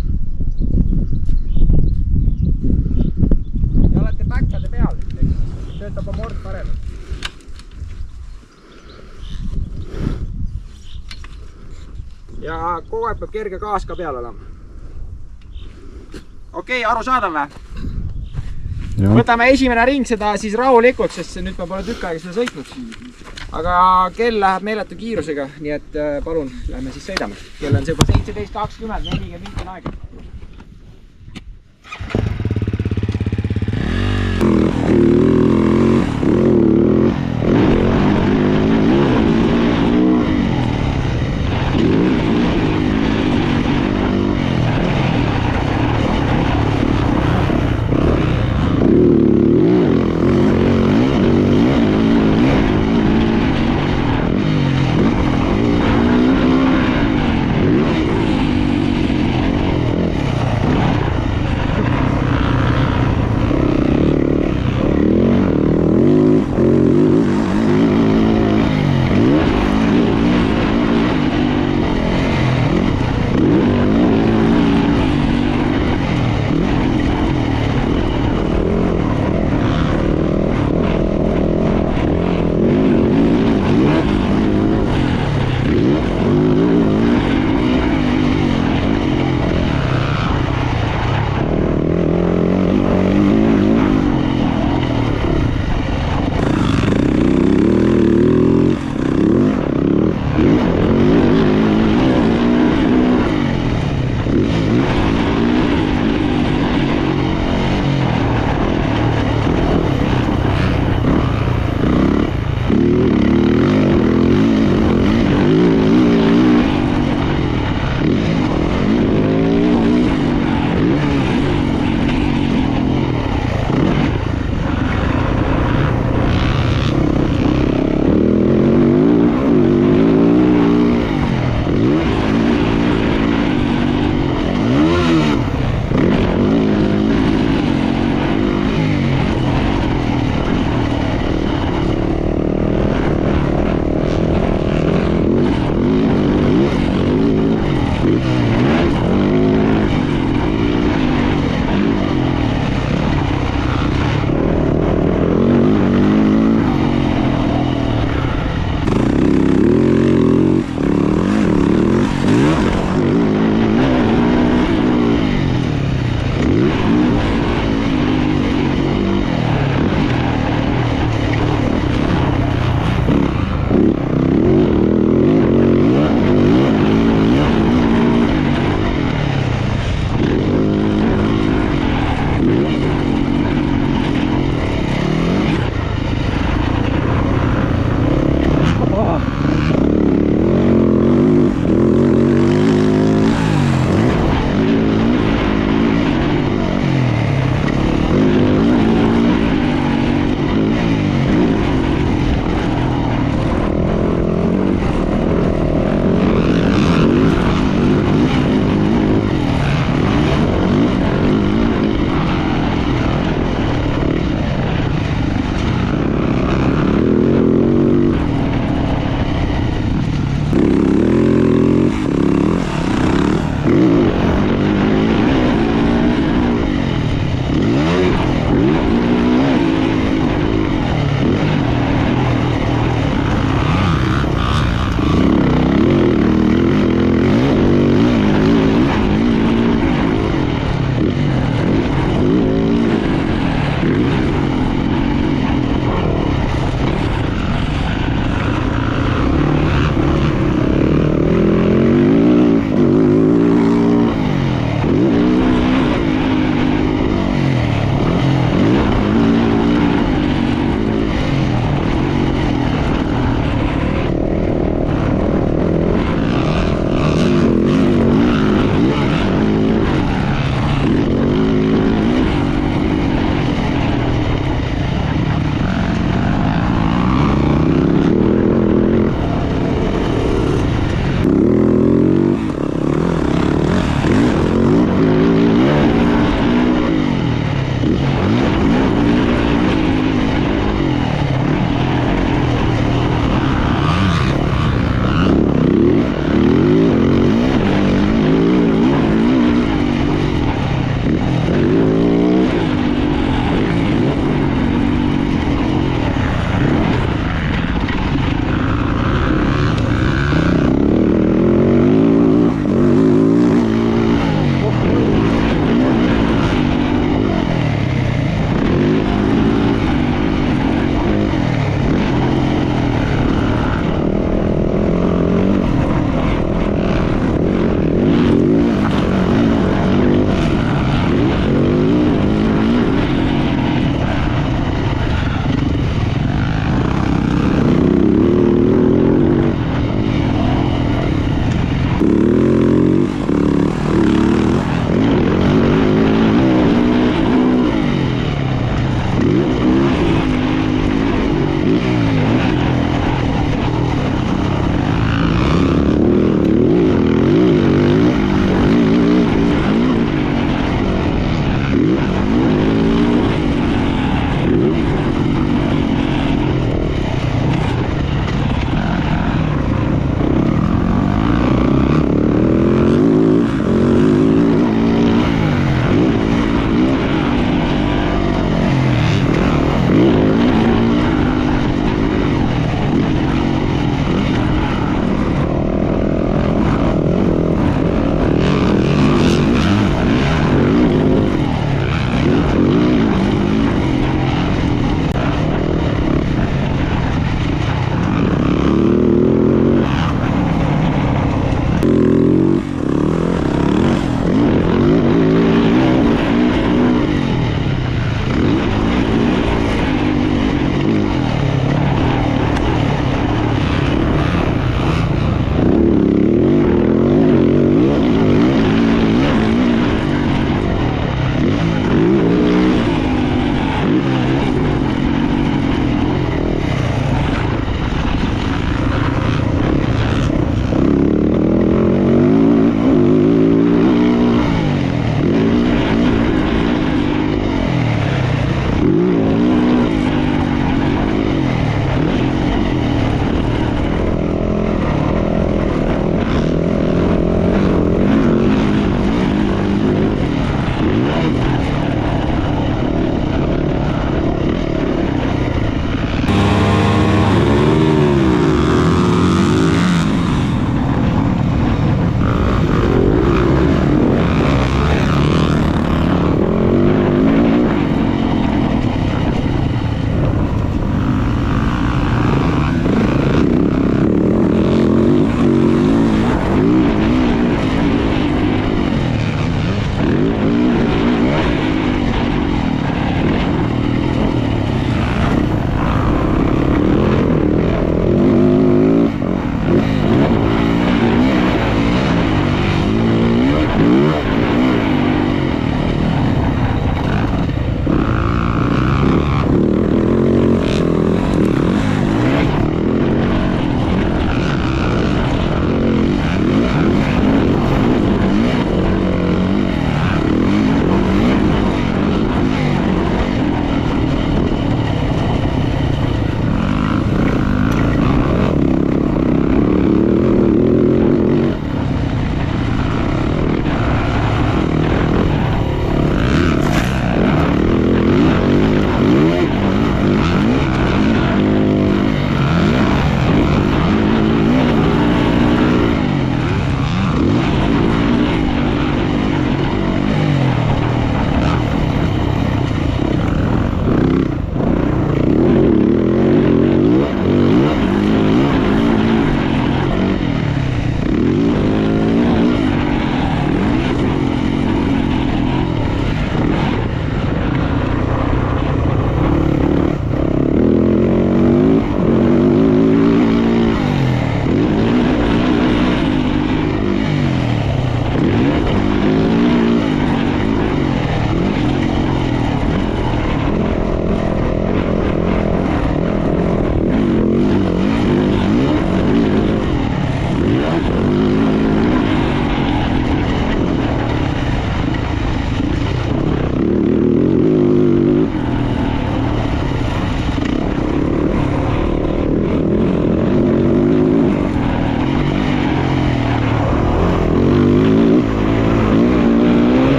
Ja olete päkkade peal, töötab amort paremini. Ja kogu aeg peab kerge gaas ka peal olema. Okei, aru saada või? Võtame esimene ring seda siis rahulikult, sest see nüüd ma pole tükk aega seda sõitnud. Aga kell läheb meeletu kiirusega, nii et palun, lähme siis sõidame. Kell on see juba 17.20, 45 on aega.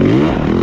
Ja.